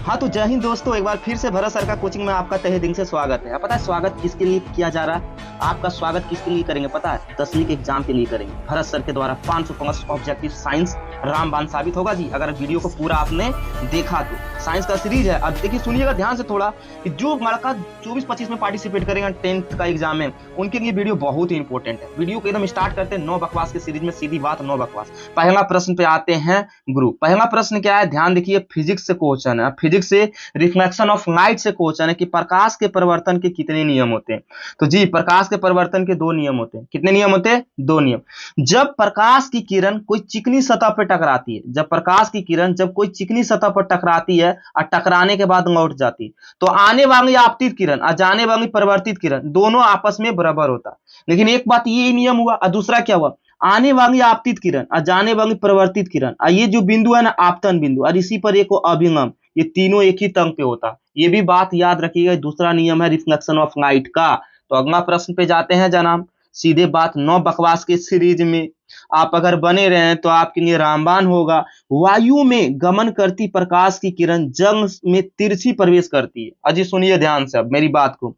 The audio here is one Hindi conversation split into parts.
हाँ तो जय हिंद दोस्तों, एक बार फिर से भरत सर का कोचिंग में आपका तहे दिल से स्वागत है। पता है स्वागत किसके लिए किया जा रहा है? आपका स्वागत किसके लिए करेंगे पता है? 10वीं के एग्जाम के लिए करेंगे। भरत सर के द्वारा 505 ऑब्जेक्टिव साइंस रामबाण साबित होगा जी, अगर वीडियो को पूरा आपने देखा तो। साइंस का सीरीज है। अब देखिए सुनिएगा ध्यान से थोड़ा कि जो लड़का 24-25 में पार्टिसिपेट करेगा 10th का एग्जाम में, उनके लिए वीडियो बहुत ही इंपॉर्टेंट है। वीडियो को एकदम स्टार्ट करते हैं नो बकवास के सीरीज में। सीधी बात, नो बकवास। पहला प्रश्न पे आते हैं गुरु। पहला प्रश्न क्या है, ध्यान देखिए। फिजिक्स से क्वेश्चन है। फिजिक्स से रिफ्लेक्शन ऑफ लाइट से क्वेश्चन है कि प्रकाश के परिवर्तन के कितने नियम होते हैं। तो जी प्रकाश के परिवर्तन के 2 नियम होते हैं। कितने नियम होते हैं? 2 नियम। जब प्रकाश की किरण कोई चिकनी सतह पर टकराती है, जब प्रकाश की किरण जब कोई चिकनी सतह पर टकराती है और टकराने के बाद लौट जाती है, तो आने वाली आपतित किरण और जाने वाली परिवर्तित किरण दोनों आपस में बराबर होता है। लेकिन एक बात ये नियम हुआ और दूसरा क्या हुआ, आने वाली आपतित किरण और जाने वाली परिवर्तित किरण, और ये जो बिंदु है ना आपतन बिंदु, और इसी पर एक अभिगम, ये तीनों एक ही तंग पे होता। ये भी बात याद रखिएगा। दूसरा नियम है रिफ्लेक्शन ऑफ लाइट का। तो अगला प्रश्न पे जाते हैं जनाब। सीधे बात, नो बकवास के सीरीज में आप अगर बने रहे तो आपके लिए रामबाण होगा। वायु में गमन करती प्रकाश की किरण जंग में तिरछी प्रवेश करती है। अजी सुनिए ध्यान से अब मेरी बात को।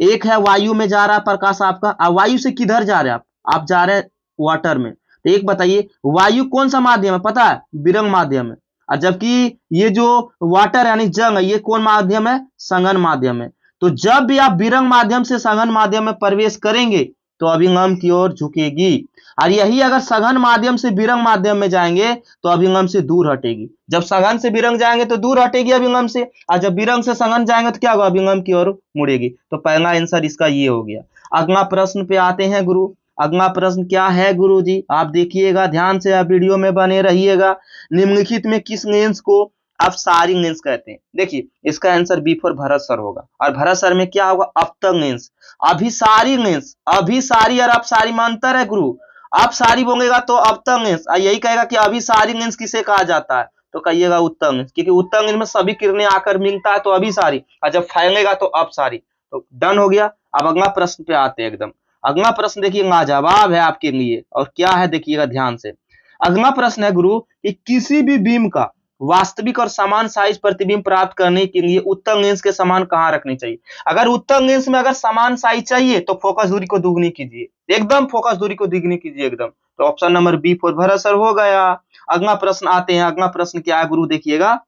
एक है वायु में जा रहा प्रकाश आपका, वायु से किधर जा रहे हैं आप जा रहे हैं वाटर में। तो एक बताइए वायु कौन सा माध्यम है पता है? विरंग माध्यम है। और जबकि ये जो वाटर यानी जंग है, ये कौन माध्यम है? सघन माध्यम है। तो जब भी आप विरंग माध्यम से सघन माध्यम में प्रवेश करेंगे तो अभिगम की ओर झुकेगी, और यही अगर सघन माध्यम से विरंग माध्यम में जाएंगे तो अभिगम से दूर हटेगी। जब सघन से विरंग जाएंगे तो दूर हटेगी अभिगम से, और जब विरंग से सघन जाएंगे तो क्या होगा? अभिगम की ओर मुड़ेगी। तो पहला आंसर इसका ये हो गया। अगला प्रश्न पे आते हैं गुरु। अगला प्रश्न क्या है गुरु जी, आप देखिएगा ध्यान से, आप वीडियो में बने रहिएगा। निम्नलिखित में किस लेंस को अपसारी लेंस कहते हैं? देखिए इसका answer B for Bharat sir होगा। और भरत सर में क्या होगा? अपतंग लेंस। अभिसारी लेंस, अभिसारी और अपसारी में अंतर है गुरु। अपसारी बोलेगा तो अपतंग लेंस, यही कहेगा कि अभिसारी लेंस किसे कहा जाता है? तो कहिएगा उत्तंग लेंस, क्योंकि उत्तंग लेंस में सभी किरणें आकर मिलता है तो अभिसारी, और जब फैलेगा तो अपसारी। तो डन हो गया। अब अगला प्रश्न पे आते हैं एकदम। अगला प्रश्न देखिए लाजवाब है आपके लिए, और क्या है देखिएगा ध्यान से। अगला प्रश्न है गुरु कि किसी भी बीम का वास्तविक और समान साइज प्रतिबिंब प्राप्त करने के लिए उत्तम लेंस के समान कहां रखनी चाहिए? अगर उत्तम लेंस में अगर समान साइज चाहिए तो फोकस दूरी को दुगनी कीजिए, एकदम फोकस दूरी को दुगनी कीजिए एकदम। तो option number B for Bharat sir हो गया। अगला प्रश्न आते हैं। अगला प्रश्न क्या है गुरु देखिएगा।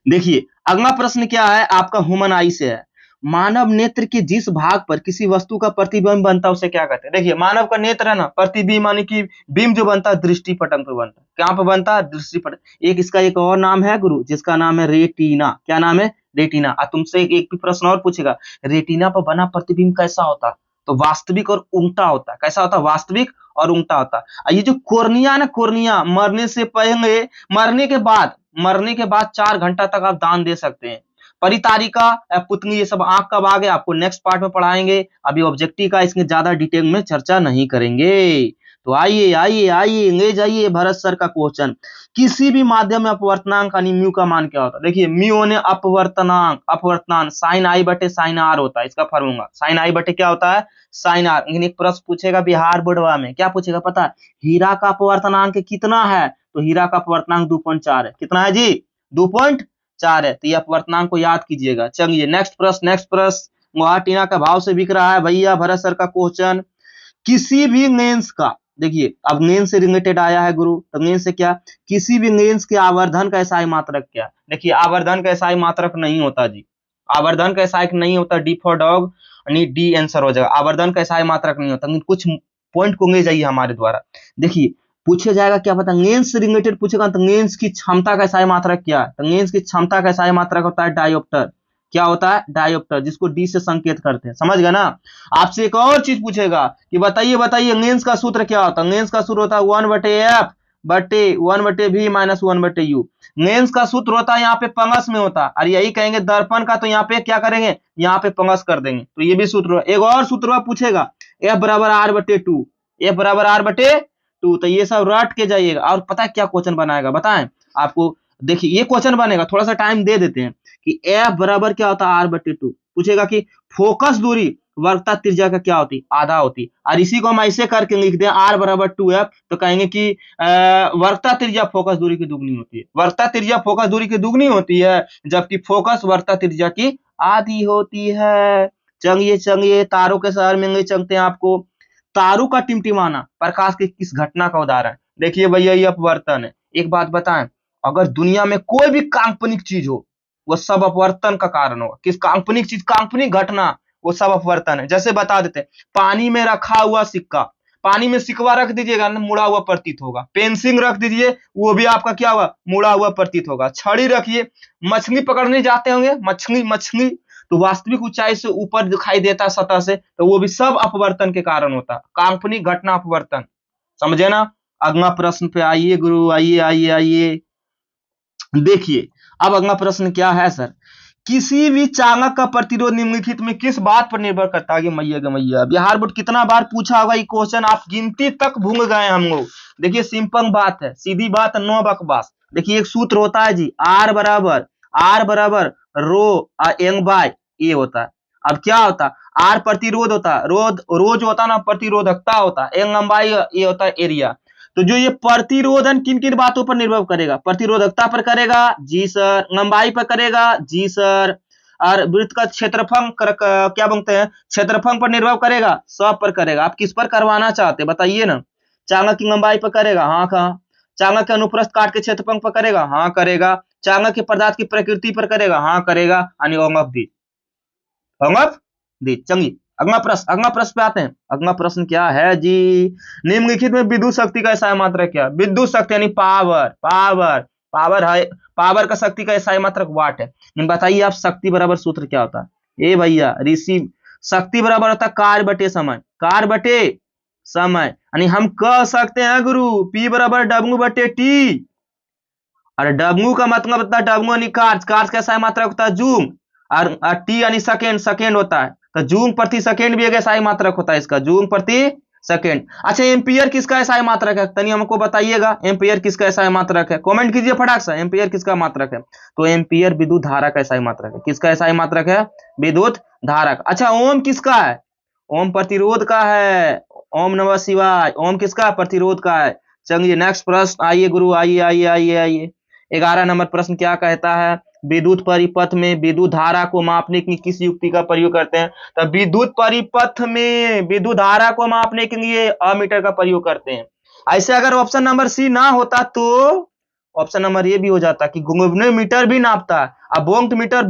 देखिए अगला प्रश्न क्या है आपका, ह्यूमन आई से है। मानव नेत्र के जिस भाग पर किसी वस्तु का प्रतिबिंब बनता है उसे क्या कहते हैं? देखिए मानव का नेत्र है ना, प्रतिबिंब यानी कि बीम जो बनता है दृष्टिपटल पे बनता है। कहां पे बनता है? दृष्टिपटल। एक इसका एक और नाम है गुरु जिसका नाम है रेटिना। क्या नाम है? रेटिना। तुमसे एक भी प्रश्न और पूछेगा, रेटिना पर बना प्रतिबिंब कैसा होता है? तो वास्तविक और उल्टा होता है। कैसा होता है? वास्तविक और उल्टा होता है। ये जो कोर्निया है ना, कोर्निया मरने से पहले, मरने के बाद 4 घंटा तक आप दान दे सकते हैं। परितारिका, पुतली, ये सब आंख कब आ गए आपको नेक्स्ट पार्ट में पढ़ाएंगे। अभी ऑब्जेक्टिव का इसमें ज्यादा डिटेल में चर्चा नहीं करेंगे। तो आइए आइए आइए ले जाइए भरत सर का क्वेश्चन। किसी भी माध्यम में अपवर्तनांक यानी म्यू का मान क्या होता है? देखिए म्यू ने अपवर्तनांक साइन आई बटे साइन आर होता है। इसका फॉर्मूला साइन आई बटे क्या होता है? Sine R. लेकिन एक प्रश्न पूछेगा बिहार बोर्डवा में, क्या पूछेगा पता है? हीरा का अपवर्तनांक कितना है? तो हीरा का अपवर्तनांक 2.4 है। कितना है जी? 2.4 है। तो ये अपवर्तनांक को याद कीजिएगा। चलिए नेक्स्ट प्रश्न गुवाहाटीना का भाव से बिक रहा है भैया भरत सर का क्वेश्चन। किसी भी लेंस का, देखिए अब लेंस से रिलेटेड आया है गुरु, तो लेंस से क्या? किसी भी लेंस के आवर्धन का एसआई मात्रक क्या? देखिए आवर्धन का एसआई मात्रक नहीं होता जी, आवर्धन का एसआई नहीं होता। डी फॉर डॉग यानी डी आंसर हो जाएगा। आवर्धन का एसआई मात्रक नहीं होता। कुछ पॉइंट को ले जाइए हमारे द्वारा। देखिए पूछे जाएगा क्या पता, लेंस से रिलेटेड पूछेगा तो लेंस की क्षमता का एसआई मात्रक क्या है? तो लेंस की क्षमता का एसआई मात्रक होता है डायोप्टर। क्या होता है? डायोप्टर, जिसको डी से संकेत करते हैं। समझ गए ना? आपसे एक और चीज पूछेगा कि बताइए लेंस का सूत्र क्या होता है? लेंस का सूत्र होता है 1/f बटे 1/v माइनस 1/u। लेंस का सूत्र होता है यहाँ पे पंगस में होता है, और यही कहेंगे दर्पण का, तो यहाँ पे क्या करेंगे? यहाँ पे पंगस कर देंगे। तो ये भी सूत्र। एक और सूत्र पूछेगा f बराबर r/2, f बराबर r/2। तो ये सब रट के जाइएगा। और पता है क्या क्वेश्चन बनाएगा बताएं आपको? देखिए ये क्वेश्चन बनेगा, थोड़ा सा टाइम दे देते हैं कि f बराबर क्या होता है? r/2। पूछेगा कि फोकस दूरी वर्कता त्रिज्या का क्या होती है, आधा होती है। और इसी को हम ऐसे करके लिख दें r बराबर 2f, तो कहेंगे कि वर्कता त्रिज्या फोकस दूरी की दुगनी होती है। वर्कता त्रिज्या फोकस दूरी की दुगनी होती है, जबकि फोकस वर्कता त्रिज्या की आधी होती है। चलिए चलिए, तारों के शहर में चलते हैं आपको। तारों का टिमटिमाना प्रकाश की किस घटना का उदाहरण? देखिए भैया, ये अपवर्तन है। एक बात बताएं, अगर दुनिया में कोई भी काल्पनिक चीज हो, वो सब अपवर्तन का कारण होगा। किस काल्पनिक चीज, काल्पनिक घटना, वो सब अपवर्तन है। जैसे बता देते हैं, पानी में रखा हुआ सिक्का, पानी में सिक्का रख दीजिएगा ना, मुड़ा हुआ प्रतीत होगा। पेंसिल रख दीजिए, वो भी आपका क्या होगा, मुड़ा हुआ प्रतीत होगा। छड़ी रखिए, मछली पकड़ने जाते होंगे, मछली मछली तो वास्तविक ऊंचाई से ऊपर दिखाई देता सतह से, तो वो भी सब अपवर्तन के कारण होता। काल्पनिक घटना अपवर्तन, समझे ना। अगला प्रश्न पे आइए गुरु, आइए आइए आइए। देखिए अब अगला प्रश्न क्या है सर, किसी भी चालक का प्रतिरोध निम्नलिखित में किस बात पर निर्भर करता है? मैया ग मैया, बिहार बोर्ड कितना बार पूछा होगा ये क्वेश्चन, आप गिनती तक भूल गए हम लोग। देखिए सिंपल बात है, सीधी बात, नो बकवास। देखिए एक सूत्र होता है जी, आर बराबर रो एंग बाय ए होता है। अब क्या होता है, आर प्रतिरोध होता है, रो जो होता है ना प्रतिरोधकता होता है, एंग लंबाई ये होता है एरिया। तो जो ये प्रतिरोधन किन किन बातों पर निर्भर करेगा? प्रतिरोधकता पर करेगा, जी सर। लंबाई पर करेगा, जी सर। और वृत्त का क्षेत्रफल क्या बोलते हैं, क्षेत्रफल पर निर्भर करेगा, सब पर करेगा। आप किस पर करवाना चाहते हैं बताइए ना। चालक की लंबाई पर करेगा, हाँ कहा। चालक के अनुप्रस्थ काट के क्षेत्रफल पर करेगा, हाँ करेगा। चालक के पदार्थ की प्रकृति पर करेगा, हाँ करेगा। चंगी। अगला प्रश्न पे आते हैं। अगला प्रश्न क्या है जी, निम्नलिखित में विद्युत शक्ति का एसआई मात्रक क्या? विद्युत शक्ति यानी पावर, पावर है। पावर का शक्ति का एसआई मात्रक वाट है। बताइए आप, शक्ति बराबर सूत्र क्या होता है? ए भैया ऋषि, शक्ति बराबर होता है कार्य बटे समय, कार्य बटे समय। यानी हम कह सकते हैं गुरु, P बराबर डब्ल्यू बटे टी। और डब्ल्यू का मतलब होता है, डब्ल्यू यानी कार्य, कार्य का एसआई मात्रक होता है जूल। और टी यानी सेकेंड, सेकेंड होता है। तो जूल प्रति सेकेंड भी एक एसआई मात्रक होता है इसका, जूल प्रति सेकेंड। अच्छा, एम्पियर किसका एसआई मात्रक है? तनी हमको बताइएगा, एम्पियर किसका एसआई मात्रक है? कमेंट कीजिए फटाक से, एम्पियर किसका मात्रक है? तो एम्पियर विद्युत धारा का एसआई मात्रक है। किसका एसआई मात्रक है? विद्युत धारा। अच्छा, ओम किसका है? ओम प्रतिरोध का है। ओम नमः शिवाय, ओम किसका? प्रतिरोध का है। चलिए नेक्स्ट प्रश्न, आइए गुरु, आइए आइए आइए आइए। 11 नंबर प्रश्न क्या कहता है, विद्युत परिपथ में विद्युत धारा को मापने की किस युक्ति का प्रयोग करते हैं? तो विद्युत परिपथ में विद्युत धारा को मापने के लिए अमीटर का प्रयोग करते हैं। ऐसे अगर ऑप्शन नंबर सी ना होता तो ऑप्शन नंबर ए भी हो जाता कि मीटर भी नापता है। अब वोल्ट मीटर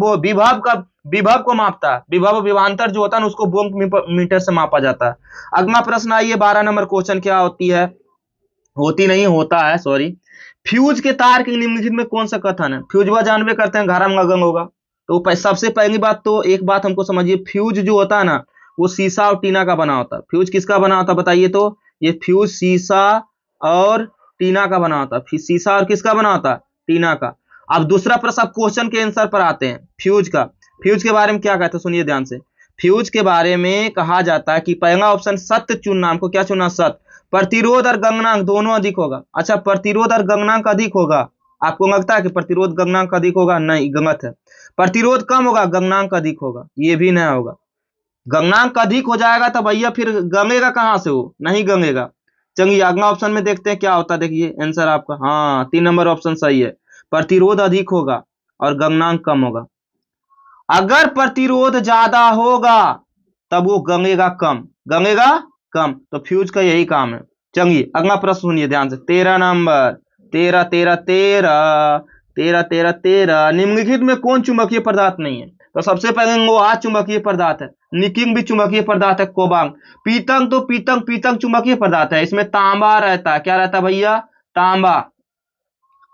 विभव को मापता है, विभव विभवांतर जो होता है ना उसको वोल्ट मीटर से मापा जाता है। अगला प्रश्न आइए, 12 नंबर क्वेश्चन क्या होती है, होता है सॉरी। फ्यूज के तार के निम्नलिखित में कौन सा कथन है? फ्यूज वह जानबे करते हैं, घरा में होगा। तो सबसे पहली बात तो एक बात हमको समझिए, फ्यूज जो होता है ना वो शीशा और टीना का बना होता है। फ्यूज किसका बना होता है बताइए? तो ये फ्यूज शीशा और टीना का बना होता है। शीशा और किसका बना होता है? टीना का। अब दूसरा प्रश्न, अब क्वेश्चन के आंसर पर आते हैं। फ्यूज के बारे में क्या कहते हैं, सुनिए ध्यान से। फ्यूज के बारे में कहा जाता है कि पहला ऑप्शन सत्य चुनना, हमको क्या चुनना? सत्य। प्रतिरोध और गलनांक दोनों अधिक होगा। अच्छा, प्रतिरोध और गलनांक अधिक होगा। आपको लगता है कि प्रतिरोध गलनांक अधिक होगा? नहीं, गलत है। प्रतिरोध कम होगा, गलनांक अधिक होगा, ये भी नहीं होगा। गलनांक अधिक हो जाएगा तो भैया फिर गंगेगा कहां से? वो नहीं गंगेगा। चलिए अगला ऑप्शन में देखते हैं क्या होता है। देखिए आंसर आपका, हाँ 3 नंबर ऑप्शन सही है। प्रतिरोध अधिक होगा और गलनांक कम होगा। अगर प्रतिरोध ज्यादा होगा तब वो गंगेगा कम, तो फ्यूज का यही काम है। चलिए अगला प्रश्न सुनिए ध्यान से, 13 नंबर, 13 निम्नलिखित में कौन चुंबकीय पदार्थ नहीं है? तो सबसे पहले लोहा चुंबकीय पदार्थ है, निकिंग भी चुंबकीय पदार्थ है, कोबांग। पीतंग चुंबकीय पदार्थ है, इसमें तांबा रहता है। क्या रहता है भैया? तांबा।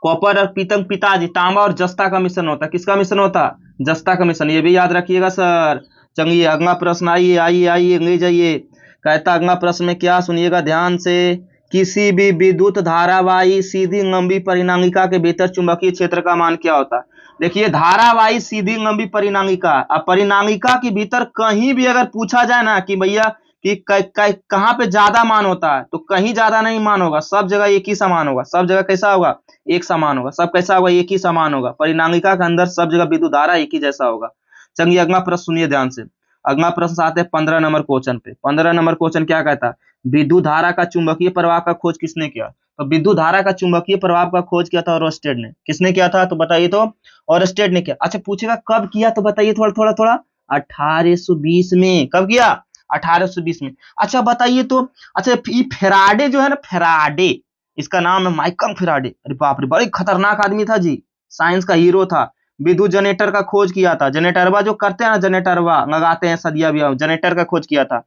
कॉपर और पीतंग पिताजी, तांबा और जस्ता का मिश्रण होता है। किसका मिश्रण होता है? जस्ता का मिश्रण, ये भी याद रखिएगा सर। चलिए अगला प्रश्न, आइए आइए आइए ले जाइए। कहता अगला प्रश्न में क्या, सुनिएगा ध्यान से। किसी भी विद्युत धारावाही सीधी लंबी परिनालिका के भीतर चुंबकीय क्षेत्र का मान क्या होता है? देखिए धारावाही सीधी लंबी परिनालिका, अब परिनालिका के भीतर कहीं भी अगर पूछा जाए ना कि भैया कि कहां पे ज्यादा मान होता है, तो कहीं ज्यादा नहीं मान होगा, सब जगह एक ही समान होगा। सब जगह कैसा होगा? एक समान होगा। सब कैसा होगा? एक ही समान होगा। परिनालिका के अंदर सब जगह विद्युत धारा एक ही जैसा होगा। चलिए अगला प्रश्न सुनिए ध्यान से। अगला प्रश्न आते हैं 15 नंबर क्वेश्चन पे। 15 नंबर क्वेश्चन क्या कहता है, विद्युत धारा का चुंबकीय प्रवाह का खोज किसने किया? तो विद्युत धारा का चुंबकीय प्रभाव का खोज किया था ओरस्टेड ने। किसने किया था तो बताइए, तो ओरस्टेड ने किया। अच्छा पूछेगा कब किया, तो बताइए थोड़ा थोड़ा थोड़ा 1820 में। कब किया? 1820 में। अच्छा बताइए तो, अच्छा ये फेराडे जो है ना, फेराडे, इसका नाम है माइकल फेराडे। अरे बाप रे, बड़ी खतरनाक आदमी था जी, साइंस का हीरो था। विद्युत जनरेटर का खोज किया था। जनरेटरवा जो करते हैं ना, जनरेटरवा लगाते हैं सदिया भी, जनरेटर का खोज किया था।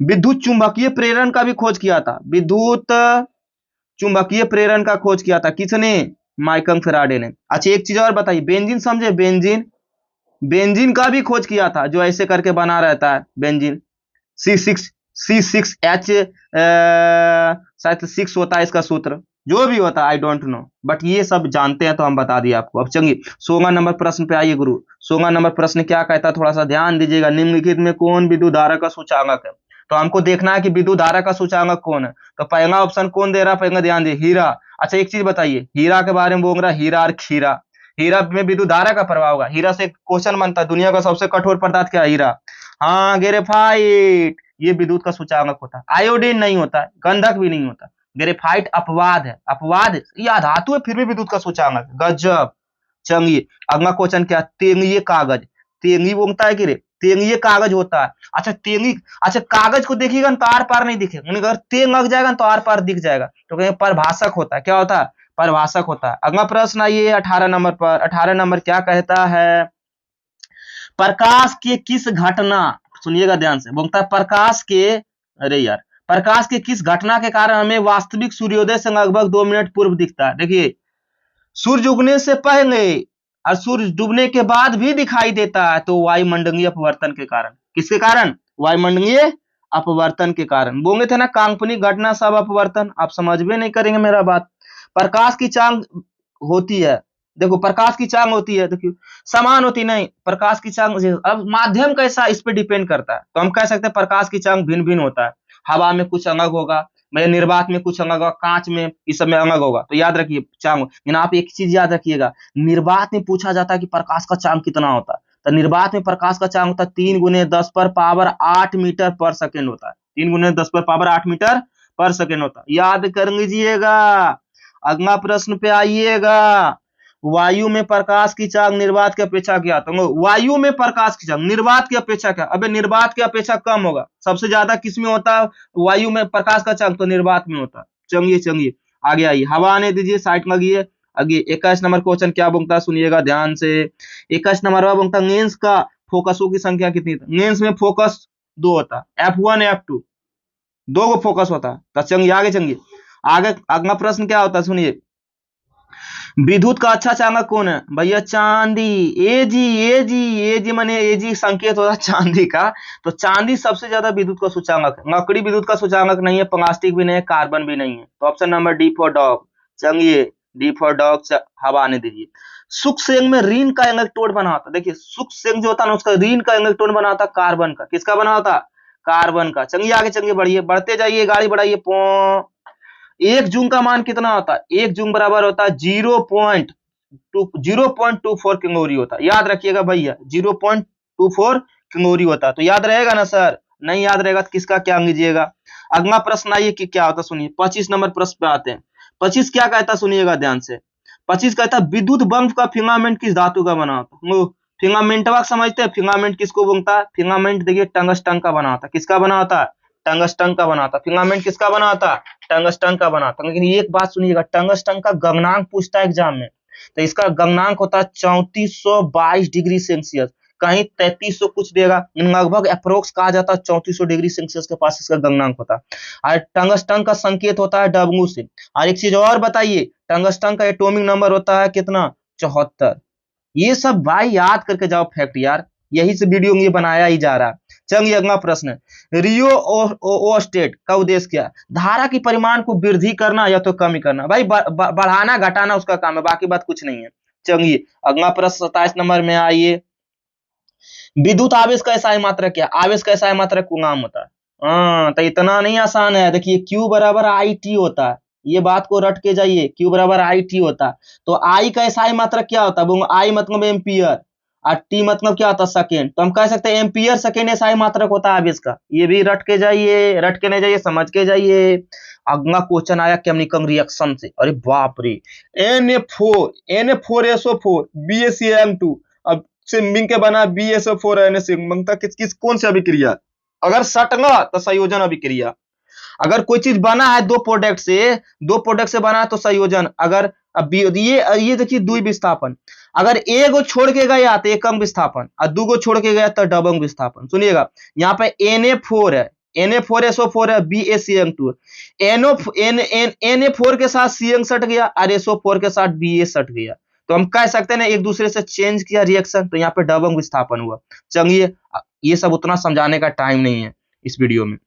विद्युत चुंबकीय प्रेरण का भी खोज किया था। विद्युत चुंबकीय प्रेरण का खोज किया था किसने? माइकल फेराडे ने। अच्छा एक चीज और बताइए, बेंजीन समझे? बेंजीन, बेंजीन का भी खोज किया था, जो ऐसे करके बना रहता है बेंजीन। C6H शायद 6 होता है इसका सूत्र, जो भी होता है आई डोंट नो, बट ये सब जानते हैं तो हम बता दिए आपको। अब चलिए 16 नंबर प्रश्न पे आइए गुरु। 16 नंबर प्रश्न क्या कहता है, थोड़ा सा ध्यान दीजिएगा। निम्नलिखित में कौन विद्युत धारा का सूचकांक है? तो हमको देखना है कि विद्युत धारा का सूचकांक कौन है। तो पहला ऑप्शन कौन दे रहा है, पहला ध्यान दिए, हीरा। अच्छा एक चीज बताइए, हीरा के बारे में बोल रहा है, हीरा और खीरा। हीरा में विद्युत धारा का प्रभाव होगा। हीरा से क्वेश्चन बनता है, दुनिया का सबसे कठोर पदार्थ क्या है? हीरा। हाँ ग्रेफाइट, ये विद्युत का सूचकांक होता है। आयोडीन नहीं होता है, गंधक भी नहीं होता। ग्रेफाइट अपवाद है, अपवाद है, यह धातु है फिर भी विद्युत का सूचकांक है। गजब। चलिए अगला क्वेश्चन क्या, तेंगीय कागज। तेंगी बोलता है कि रे, तेंगीय कागज होता है। अच्छा तेंगी, अच्छा कागज को देखिएगा तो आर पार नहीं दिखेगा, अगर तेंग लग जाएगा तो आर पार दिख जाएगा, तो कहेंगे परिभाषक होता है। क्या होता है? परिभाषक होता है। अगला प्रश्न आइए 18 नंबर पर। 18 नंबर क्या कहता है, प्रकाश के किस घटना, सुनिएगा ध्यान से, बोलता है प्रकाश के, अरे यार, प्रकाश के किस घटना के कारण हमें वास्तविक सूर्योदय से लगभग 2 मिनट पूर्व दिखता है? देखिए सूर्य उगने से पहले और सूर्य डूबने के बाद भी दिखाई देता है, तो वायुमंडलीय अपवर्तन के कारण। किसके कारण? वायुमंडलीय अपवर्तन के कारण। बोले थे ना काल्पनिक घटना सब अपवर्तन, आप समझ में नहीं करेंगे मेरा बात। प्रकाश की चांद होती है, देखो प्रकाश की चांद होती है, देखिए समान होती नहीं, प्रकाश की चांद। अब माध्यम कैसा इस पे डिपेंड करता है, तो हम कह सकते हैं प्रकाश की चांद भिन्न भिन्न होता है। हवा में कुछ अलग होगा, मैं निर्वात में कुछ अलग होगा, कांच में, इस सब में अलग होगा। तो याद रखिए चांद, लेकिन आप एक चीज याद रखिएगा, निर्वात में पूछा जाता है कि प्रकाश का चांद कितना होता है, तो निर्वात में प्रकाश का चांद होता है 3 × 10⁻8 मीटर पर सेकेंड होता है। 3 × 10⁻8 मीटर पर सेकेंड होता है, याद कर लीजिएगा। अगला प्रश्न पे आइएगा, वायु में प्रकाश की चांद निर्वात की अपेक्षा क्या? तो वायु में प्रकाश की चांद निर्वात की अपेक्षा क्या? अबे निर्वात की अपेक्षा कम होगा। सबसे ज्यादा किस में होता है वायु में प्रकाश का चांद? तो निर्वात में होता है। चलिए चलिए आगे आइए, हवा आने दीजिए, साइड लगिए। आगे 21 नंबर क्वेश्चन क्या बोलता है, सुनिएगा ध्यान से। 21 नंबर बोलता है लेंस का फोकसों की संख्या कितनी? लेंस में फोकस 2 होता है, F1 F2, 2 को फोकस होता है। तो चलिए आगे चलिए, आगे अगला प्रश्न क्या होता है सुनिए, विद्युत का अच्छा चालक कौन है? भैया चांदी। एजी, एजी, एजी माने एजी संकेत होता है चांदी का, तो चांदी सबसे ज्यादा विद्युत का सूचकांक है। लकड़ी विद्युत का सूचकांक नहीं है, प्लास्टिक भी नहीं है, कार्बन भी नहीं है। तो option number D for dog. चलिए डी फॉर डॉग, हवा आने दीजिए। सूक्ष्म में ऋण का इलेक्ट्रोड बना होता है, देखिए सूक्ष्म जो होता है ना उसका ऋण का इलेक्ट्रोड बना होता है कार्बन का। किसका बना होता? कार्बन का। चलिए आगे चलिए, बढ़िए, बढ़ते जाइए, गाड़ी बढ़ाइए। 1 जून का मान कितना होता है? 1 जून बराबर होता है 0.24 किलोरी होता है। याद रखिएगा भैया 0.24 किलोरी होता है। तो याद रहेगा ना सर? नहीं याद रहेगा तो किसका क्या लीजिएगा। अगला प्रश्न आइए कि क्या होता सुनिए, 25 नंबर प्रश्न पे आते हैं। 25 क्या कहता सुनिएगा ध्यान से। 25 कहता विद्युत बल्ब का फिलामेंट किस धातु का बना होता है? फिलामेंट समझते हैं, फिलामेंट किसको बोलता है? फिलामेंट देखिए टंगस्टन का बना होता है। किसका बना होता है? टंगस्टन का बना होता है। फिलामेंट किसका बना होता है? टंगस्टन का बना होता है। लेकिन एक बात सुनिएगा, टंगस्टन का गगनांक पूछता है एग्जाम में, तो इसका गगनांक होता है 3422 डिग्री सेल्सियस, कहीं 3300 कुछ देगा, लगभग अप्रोक्स कहा जाता है 3400 डिग्री सेल्सियस के पास इसका गगनांक होता है। और टंगस्टन का संकेत होता है डब्ल्यू से। और एक चीज और बताइए, टंगस्टन का एटॉमिक नंबर होता है कितना? 74। ये सब भाई याद करके जाओ फैक्ट यार, यही से वीडियो में ये बनाया ही जा रहा। चलिए अगला प्रश्न, रियो ओ स्टेट का उद्देश्य क्या? धारा की परिमाण को वृद्धि करना या तो कमी करना। भाई बढ़ाना घटाना उसका काम है, बाकी बात कुछ नहीं है। चलिए अगला प्रश्न 27 नंबर में आइए, विद्युत आवेश का SI मात्रक क्या? आवेश का SI मात्रक कूलाम होता है। हाँ तो इतना नहीं आसान है, देखिए Q बराबर IT होता है, ये बात को रट के जाइए, Q बराबर IT होता है। तो I का SI मात्रक क्या होता है? I मतलब एम्पियर, और टी मतलब क्या होता है सेकेंड, तो हम कह सकते हैं एम्पियर सेकेंड एसआई मात्रक होता है अब इसका। ये भी रट के जाइए, रट के नहीं जाइए, समझ के जाइए। अगला क्वेश्चन आया केमिकल रिएक्शन से, अरे बाप रे, Na4SO4 BaCl2, अब से मिल के बना BaSO4 Na मंगता किस किस कौन सी अभिक्रिया, अगर सटना तो संयोजन अभिक्रिया। अगर कोई चीज बना है दो प्रोडक्ट से बना है तो संयोजन। अगर अब ये देखिए द्वि विस्थापन, अगर एक गो छोड़ के गया तो एकम विस्थापन, और दो गो छोड़ के गया तो डबल विस्थापन। सुनिएगा, यहाँ पे Na4 है, Na4SO4 है, BaCl2, Na4 के साथ Cl सट गया और SO4 के साथ Ba सट गया, तो हम कह सकते हैं ना एक दूसरे से चेंज किया रिएक्शन, तो यहाँ पे डबल विस्थापन हुआ। चलिए, ये सब उतना समझाने का टाइम नहीं है इस वीडियो में।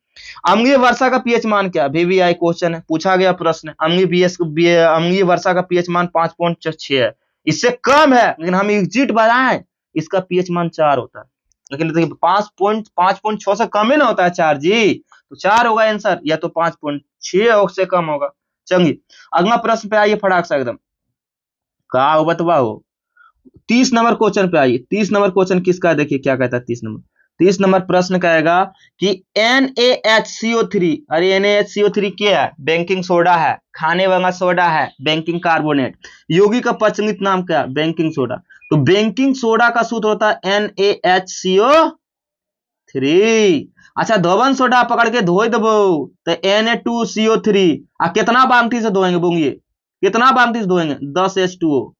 अम्लीय वर्षा का पीएच मान क्या, VVI क्वेश्चन है, पूछा गया प्रश्न। अम्लीय वर्षा का पीएच मान 5.6 है, इससे कम है, लेकिन हम एग्जिट बनाएं इसका पीएच मान 4 होता है। लेकिन देखिए 5.6 से कम ही ना होता है 4 जी, तो 4 होगा आंसर, या तो 5.6 से कम होगा। चलिए अगला प्रश्न पे आइए फटाक से एकदम, का हो बतवाओ। 30 नंबर क्वेश्चन पे आइए। 30 नंबर क्वेश्चन किसका है, देखिए क्या कहता है 30 नंबर प्रश्न कहेगा कि NaHCO3, अरे NaHCO3 क्या है, बेकिंग सोडा है, खाने वाला सोडा है, बेकिंग कार्बोनेट। यौगिक का प्रचलित नाम क्या है, बेकिंग सोडा। तो बेकिंग सोडा का सूत्र होता है NaHCO3। अच्छा, धोवन सोडा पकड़ के धोई देबो तो Na2CO3, कितना बाल्टी से धोएंगे बोंगे, कितना बाल्टी से धोएंगे, 10H2O।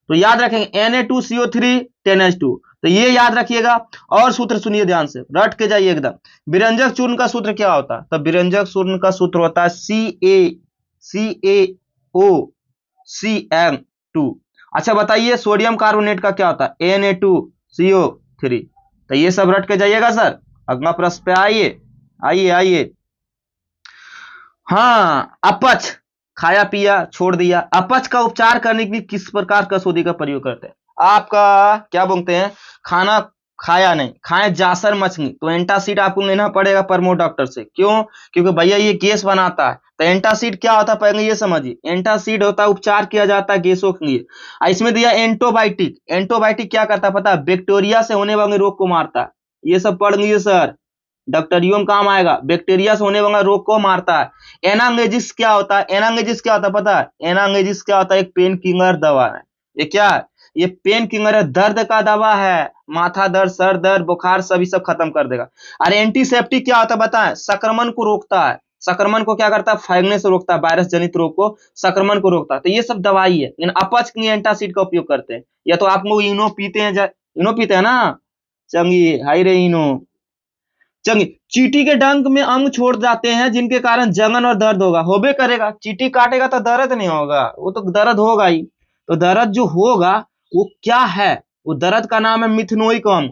तो याद रखेंगे Na2CO3 10H2, तो ये याद रखिएगा। और सूत्र सुनिए ध्यान से, रट के जाइए एकदम। विरंजक चूर्ण का सूत्र क्या होता है, तो विरंजक चूर्ण का सूत्र होता है CaCO2। अच्छा बताइए सोडियम कार्बोनेट का क्या होता है, Na2CO3। तो ये सब रट के जाइएगा सर। अगला प्रश्न पे आइए, आइए आइए। हाँ, अपच, खाया पिया छोड़ दिया, अपच का उपचार करने के लिए किस प्रकार कसौटी का प्रयोग करते हैं। आपका क्या बोलते हैं, खाना खाया नहीं, खाए जासर मछली, तो एंटासिड आपको लेना पड़ेगा परमो डॉक्टर से। क्यों, क्योंकि भैया ये गैस बनाता है। तो एंटासिड क्या होता है पहले ये समझिए, एंटासिड होता है उपचार किया जाता है गैसों के लिए। इसमें दिया एंटोबायोटिक, एंटोबायोटिक क्या करता है पता है, बैक्टीरिया से होने वाले रोग को मारता है। ये सब पढ़ लीजिए सर, डॉक्टरियो में काम आएगा। बैक्टीरिया से होने वाला रोग को मारता है। एनांगेजिस क्या होता है, एनांगेजिस क्या होता है पता है, एनांगेजिस क्या होता है, एक पेन किलर दवा है। ये क्या है, ये पेन किलर है, दर्द का दवा है, माथा दर्द, सर दर्द, बुखार सभी सब खत्म कर देगा। और एंटीसेप्टिक क्या होता है बताएं, संक्रमण को रोकता है। संक्रमण को क्या करता है, फैलने से रोकता है, वायरस जनित रोग को, संक्रमण को रोकता है। तो ये सब दवाई है, लेकिन अपच के लिए एंटासिड का उपयोग करते हैं। या तो आप लोग इनो पीते हैं, इनो पीते हैं ना, चंगी हाई रे इनो। चलिए, चींटी के डंक में अंग छोड़ जाते हैं जिनके कारण जलन और दर्द होगा, होबे करेगा। चींटी काटेगा तो दर्द नहीं होगा, वो तो दर्द होगा ही। तो दर्द जो होगा वो क्या है, वो दर्द का नाम है मिथनोइक अम्ल।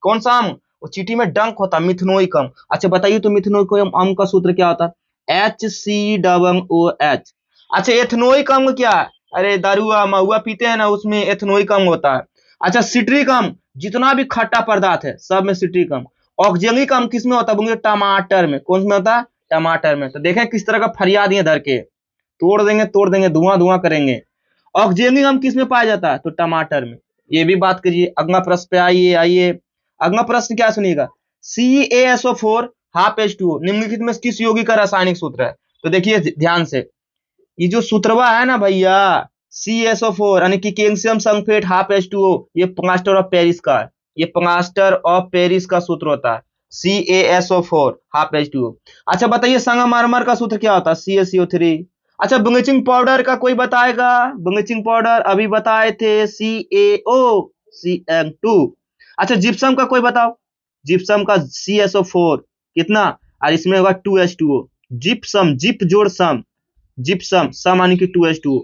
कौन सा अम्ल, वो चींटी में डंक होता है, मिथनोइक अम्ल। अच्छा बताइए तो मिथनोइक अम्ल का सूत्र क्या होता है, HCOOH। अच्छा, एथनोइक अम्ल क्या है, अरे दारुआ महुआ पीते हैं ना, उसमें एथनोइक अम्ल होता है। अच्छा, सिट्रिक अम्ल, जितना भी खट्टा पदार्थ है सब में सिट्रिक अम्ल। ऑक्जेलिक अम्ल किस में होता है, टमाटर में। कौन में होता है, टमाटर में। तो देखें किस तरह का फरियाद है धर के, तोड़ देंगे, धुआं धुआं करेंगे। ऑक्जेलिक अम्ल किस में पाया जाता है, तो टमाटर में। ये भी बात करिए। अगला प्रश्न पे आइए आइए। अगला प्रश्न क्या सुनिएगा, CaSO4 हाफ H2O निम्नलिखित में किस यौगिक का रासायनिक सूत्र है। तो देखिए ध्यान से, ये जो सूत्रवा है ना भैया, CaSO4 यानी कि कैल्शियम सल्फेट हाफ H2O, ये प्लास्टर ऑफ पेरिस का है, ये प्लास्टर ऑफ पेरिस का सूत्र होता है, CaSO4 हाफ H2O। अच्छा बताइए संगमरमर का सूत्र क्या होता है, CaCO3। अच्छा, ब्लीचिंग पाउडर का कोई बताएगा, ब्लीचिंग पाउडर अभी बताए थे, CaOCl2। अच्छा, जिप्सम का कोई बताओ, जिप्सम का CaSO4 कितना, और इसमें होगा 2H2O। जिप्सम, जिप जोड़ सम, जिप्सम सम यानी कि 2H2O।